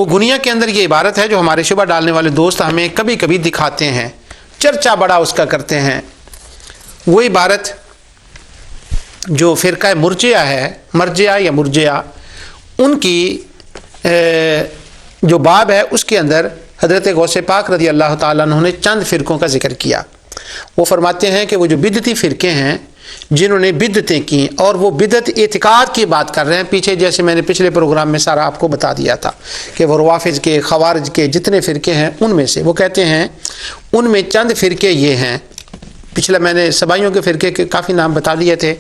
وہ غنیہ کے اندر یہ عبارت ہے جو ہمارے شبہ ڈالنے والے دوست ہمیں کبھی کبھی دکھاتے ہیں، چرچا بڑا اس کا کرتے ہیں، وہ عبارت جو فرقہ مرجئہ ہے، مرجئہ یا مرجئہ، ان کی جو باب ہے اس کے اندر حضرت غوث پاک رضی اللہ تعالیٰ عنہ نے چند فرقوں کا ذکر کیا۔ وہ فرماتے ہیں کہ وہ جو بدعتی فرقے ہیں جنہوں نے بدعتیں کی، اور وہ بدعت اعتقاد کی بات کر رہے ہیں، پیچھے جیسے میں نے پچھلے پروگرام میں سارا آپ کو بتا دیا تھا کہ وہ روافض کے، خوارج کے جتنے فرقے ہیں ان میں سے وہ کہتے ہیں ان میں چند فرقے یہ ہیں، پچھلا میں نے سبائیوں کے فرقے کے کافی نام بتا دیے تھے،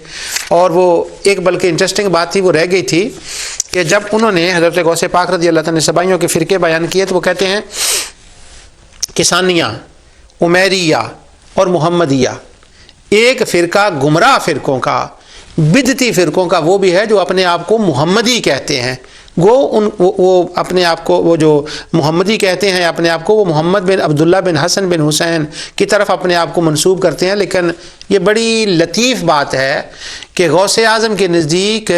اور وہ ایک بلکہ انٹرسٹنگ بات تھی وہ رہ گئی تھی کہ جب انہوں نے حضرت غوث پاک رضی اللہ تعالیٰ نے سبائیوں کے فرقے بیان کیے تو وہ کہتے ہیں کسانیہ، عمیریہ اور محمدیہ، ایک فرقہ گمراہ فرقوں کا، بدعتی فرقوں کا وہ بھی ہے جو اپنے آپ کو محمدی کہتے ہیں، وہ اپنے آپ کو وہ جو محمدی کہتے ہیں اپنے آپ کو، وہ محمد بن عبداللہ بن حسن بن حسین کی طرف اپنے آپ کو منسوب کرتے ہیں۔ لیکن یہ بڑی لطیف بات ہے کہ غوث اعظم کے نزدیک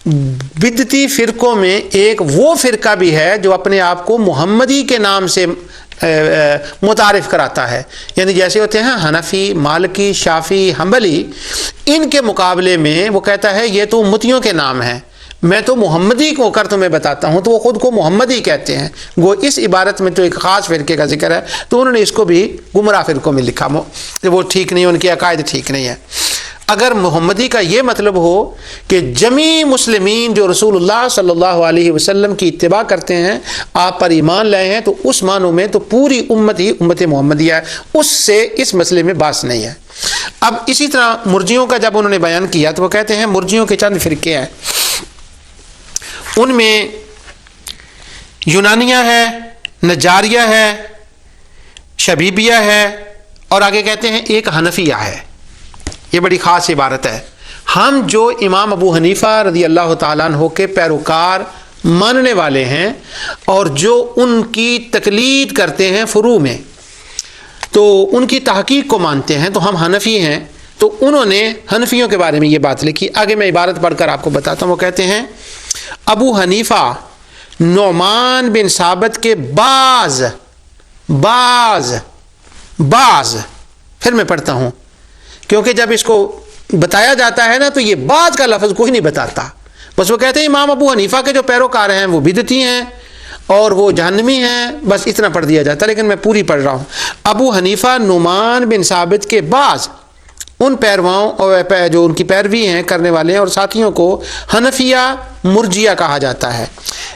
بدعتی فرقوں میں ایک وہ فرقہ بھی ہے جو اپنے آپ کو محمدی کے نام سے متعارف کراتا ہے، یعنی جیسے ہوتے ہیں حنفی، مالکی، شافعی، حنبلی، ان کے مقابلے میں وہ کہتا ہے یہ تو امتیوں کے نام ہیں، میں تو محمدی کو کر تمہیں بتاتا ہوں، تو وہ خود کو محمدی کہتے ہیں۔ وہ اس عبارت میں تو ایک خاص فرقے کا ذکر ہے تو انہوں نے اس کو بھی گمراہ فرقوں میں لکھا، وہ ٹھیک نہیں، ان کے عقائد ٹھیک نہیں ہے۔ اگر محمدی کا یہ مطلب ہو کہ جمیع مسلمین جو رسول اللہ صلی اللہ علیہ وسلم کی اتباع کرتے ہیں، آپ پر ایمان لائے ہیں، تو اس معنوں میں تو پوری امت ہی امت محمدیہ ہے، اس سے اس مسئلے میں بحث نہیں ہے۔ اب اسی طرح مرجئیوں کا جب انہوں نے بیان کیا تو وہ کہتے ہیں مرجئیوں کے چند فرقے ہیں، ان میں یونانیہ ہے، نجاریہ ہے، شبیبیہ ہے، اور آگے کہتے ہیں ایک حنفیہ ہے۔ یہ بڑی خاص عبارت ہے۔ ہم جو امام ابو حنیفہ رضی اللہ تعالیٰ عنہ کے پیروکار ماننے والے ہیں اور جو ان کی تقلید کرتے ہیں فروع میں، تو ان کی تحقیق کو مانتے ہیں، تو ہم حنفی ہیں، تو انہوں نے حنفیوں کے بارے میں یہ بات لکھی۔ آگے میں عبارت پڑھ کر آپ کو بتاتا ہوں۔ وہ کہتے ہیں ابو حنیفہ نعمان بن ثابت کے بعض پھر میں پڑھتا ہوں کیونکہ جب اس کو بتایا جاتا ہے نا تو یہ بعض کا لفظ کوئی نہیں بتاتا، بس وہ کہتے ہیں امام ابو حنیفہ کے جو پیروکار ہیں وہ بدعتی ہیں اور وہ جہنمی ہیں، بس اتنا پڑھ دیا جاتا ہے، لیکن میں پوری پڑھ رہا ہوں۔ ابو حنیفہ نعمان بن ثابت کے بعض ان پیرواؤں اور جو ان کی پیروی ہیں کرنے والے ہیں اور ساتھیوں کو حنفیہ مرجیہ کہا جاتا ہے،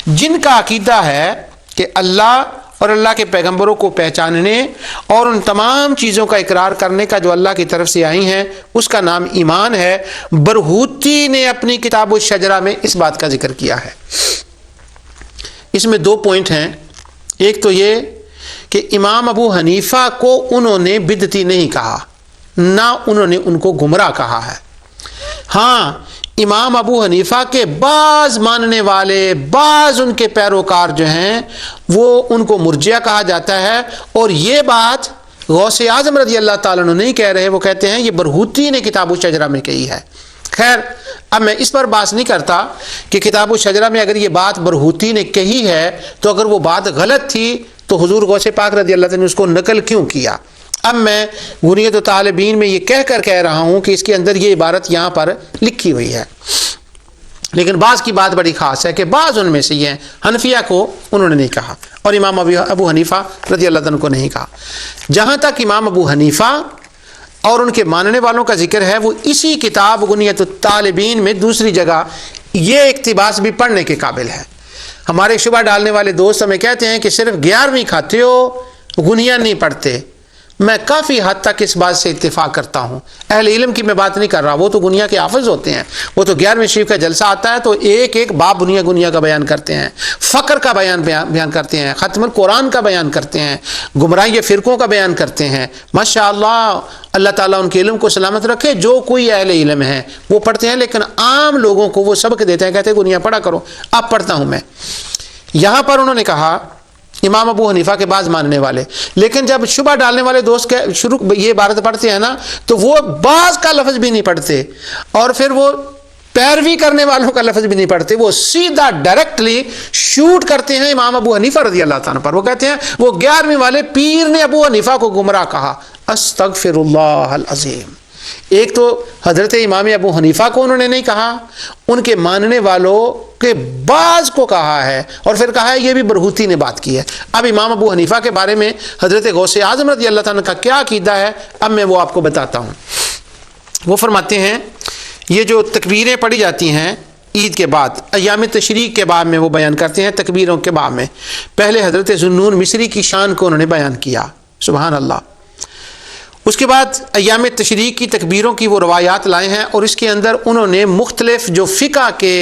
جن کا عقیدہ ہے کہ اللہ اور اللہ کے پیغمبروں کو پہچاننے اور ان تمام چیزوں کا اقرار کرنے کا جو اللہ کی طرف سے آئی ہیں اس کا نام ایمان ہے۔ برہوتی نے اپنی کتاب الشجرہ میں اس بات کا ذکر کیا ہے۔ اس میں دو پوائنٹ ہیں، ایک تو یہ کہ امام ابو حنیفہ کو انہوں نے بدعتی نہیں کہا، نہ انہوں نے ان کو گمراہ کہا ہے۔ ہاں، امام ابو حنیفہ کے بعض ماننے والے، بعض ان کے پیروکار جو ہیں وہ ان کو مرجئہ کہا جاتا ہے، اور یہ بات غوث اعظم رضی اللہ تعالیٰ عنہ نہیں کہہ رہے، وہ کہتے ہیں یہ برہوتی نے کتاب الشجرہ میں کہی ہے۔ خیر، اب میں اس پر بات نہیں کرتا کہ کتاب الشجرہ میں اگر یہ بات برہوتی نے کہی ہے تو اگر وہ بات غلط تھی تو حضور غوث پاک رضی اللہ تعالیٰ نے اس کو نقل کیوں کیا۔ اب میں غنیت و طالبین میں یہ کہہ رہا ہوں کہ اس کے اندر یہ عبارت یہاں پر لکھی ہوئی ہے، لیکن بعض کی بات بڑی خاص ہے کہ بعض ان میں سے یہ ہیں، حنفیہ کو انہوں نے نہیں کہا اور امام ابو حنیفہ رضی اللہ عنہ کو نہیں کہا۔ جہاں تک امام ابو حنیفہ اور ان کے ماننے والوں کا ذکر ہے، وہ اسی کتاب غنیت الطالبین میں دوسری جگہ یہ اقتباس بھی پڑھنے کے قابل ہے۔ ہمارے شبہ ڈالنے والے دوست ہمیں کہتے ہیں کہ صرف 11ویں کھاتے ہو، غنیہ نہیں پڑھتے۔ میں کافی حد تک اس بات سے اتفاق کرتا ہوں، اہل علم کی میں بات نہیں کر رہا، وہ تو غنیہ کے حافظ ہوتے ہیں، وہ تو 11ویں شریف کا جلسہ آتا ہے تو ایک ایک باب غنیہ کا بیان کرتے ہیں، فقر کا بیان کرتے ہیں، ختم القرآن کا بیان کرتے ہیں، گمراہی فرقوں کا بیان کرتے ہیں۔ ماشاءاللہ، اللہ تعالیٰ ان کے علم کو سلامت رکھے، جو کوئی اہل علم ہے وہ پڑھتے ہیں، لیکن عام لوگوں کو وہ سبق دیتے ہیں، کہتے ہیں غنیہ پڑھا کرو۔ اب پڑھتا ہوں میں، یہاں پر انہوں نے کہا امام ابو حنیفہ کے بعض ماننے والے، لیکن جب شبہ ڈالنے والے دوست یہ عبارت پڑھتے ہیں نا تو وہ بعض کا لفظ بھی نہیں پڑھتے، اور پھر وہ پیروی کرنے والوں کا لفظ بھی نہیں پڑھتے، وہ سیدھا ڈائریکٹلی شوٹ کرتے ہیں امام ابو حنیفہ رضی اللہ تعالیٰ پر. وہ کہتے ہیں وہ 11ویں والے پیر نے ابو حنیفہ کو گمراہ کہا. استغفر اللہ العظیم. ایک تو حضرت امام ابو حنیفہ کو انہوں نے نہیں کہا، ان کے ماننے والوں کے بعض کو کہا ہے، اور پھر کہا ہے یہ بھی برہوتی نے بات کی ہے. اب امام ابو حنیفہ کے بارے میں حضرت غوث اعظم رضی اللہ تعالیٰ کا کیا عقیدہ ہے، اب میں وہ آپ کو بتاتا ہوں. وہ فرماتے ہیں یہ جو تکبیریں پڑھی جاتی ہیں عید کے بعد، ایام تشریق کے باب میں وہ بیان کرتے ہیں تکبیروں کے باب میں. پہلے حضرت ذوالنون مصری کی شان کو انہوں نے بیان کیا، سبحان اللہ. اس کے بعد ایام تشریق کی تکبیروں کی وہ روایات لائے ہیں، اور اس کے اندر انہوں نے مختلف جو فقہ کے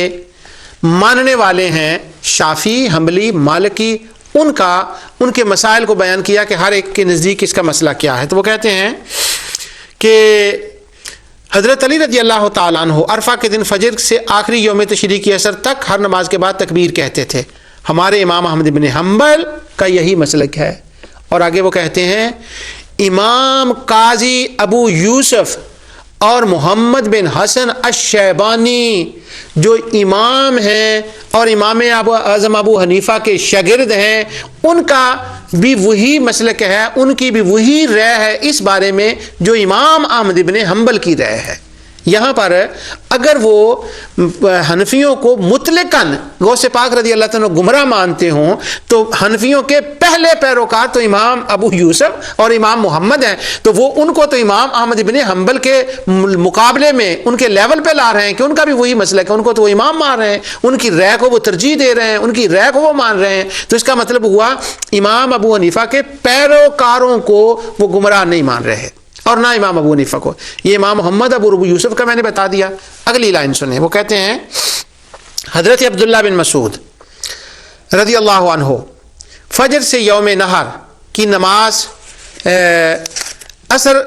ماننے والے ہیں، شافعی، حنبلی، مالکی، ان کے مسائل کو بیان کیا کہ ہر ایک کے نزدیک اس کا مسئلہ کیا ہے. تو وہ کہتے ہیں کہ حضرت علی رضی اللہ تعالیٰ عنہ عرفہ کے دن فجر سے آخری یوم تشریق کی عصر تک ہر نماز کے بعد تکبیر کہتے تھے. ہمارے امام احمد بن حنبل کا یہی مسلک ہے. اور آگے وہ کہتے ہیں امام قاضی ابو یوسف اور محمد بن حسن الشیبانی جو امام ہیں اور امام اعظم ابو حنیفہ کے شاگرد ہیں، ان کا بھی وہی مسلک ہے، ان کی بھی وہی رائے ہے اس بارے میں جو امام احمد بن حنبل کی رائے ہے. یہاں پر اگر وہ حنفیوں کو مطلقاً غوث پاک رضی اللہ تعالیٰ گمراہ مانتے ہوں تو حنفیوں کے پہلے پیروکار تو امام ابو یوسف اور امام محمد ہیں، تو وہ ان کو تو امام احمد بن حنبل کے مقابلے میں ان کے لیول پہ لا رہے ہیں کہ ان کا بھی وہی مسئلہ ہے، ان کو تو وہ امام مان رہے ہیں، ان کی رائے کو وہ ترجیح دے رہے ہیں، ان کی رائے کو وہ مان رہے ہیں. تو اس کا مطلب ہوا امام ابو حنیفہ کے پیروکاروں کو وہ گمراہ نہیں مان رہے اور نہ امام ابو حنیفہ کو. یہ امام محمد ابو یوسف کا میں نے بتا دیا. اگلی لائن سنیں، وہ کہتے ہیں حضرت عبداللہ بن مسعود رضی اللہ عنہ فجر سے یوم نحر کی نماز عصر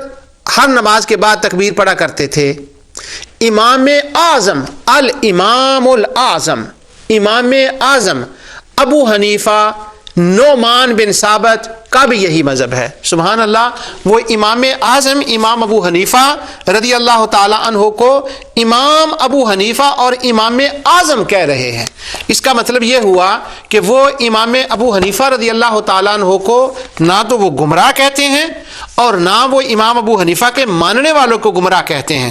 ہر نماز کے بعد تکبیر پڑھا کرتے تھے. امام اعظم الامام الاعظم امام اعظم ابو حنیفہ نعمان بن ثابت کا بھی یہی مذہب ہے. سبحان اللہ. وہ امام اعظم امام ابو حنیفہ رضی اللہ تعالی عنہ کو امام ابو حنیفہ اور امام اعظم کہہ رہے ہیں. اس کا مطلب یہ ہوا کہ وہ امام ابو حنیفہ رضی اللہ تعالیٰ عنہ کو نہ تو وہ گمراہ کہتے ہیں اور نہ وہ امام ابو حنیفہ کے ماننے والوں کو گمراہ کہتے ہیں.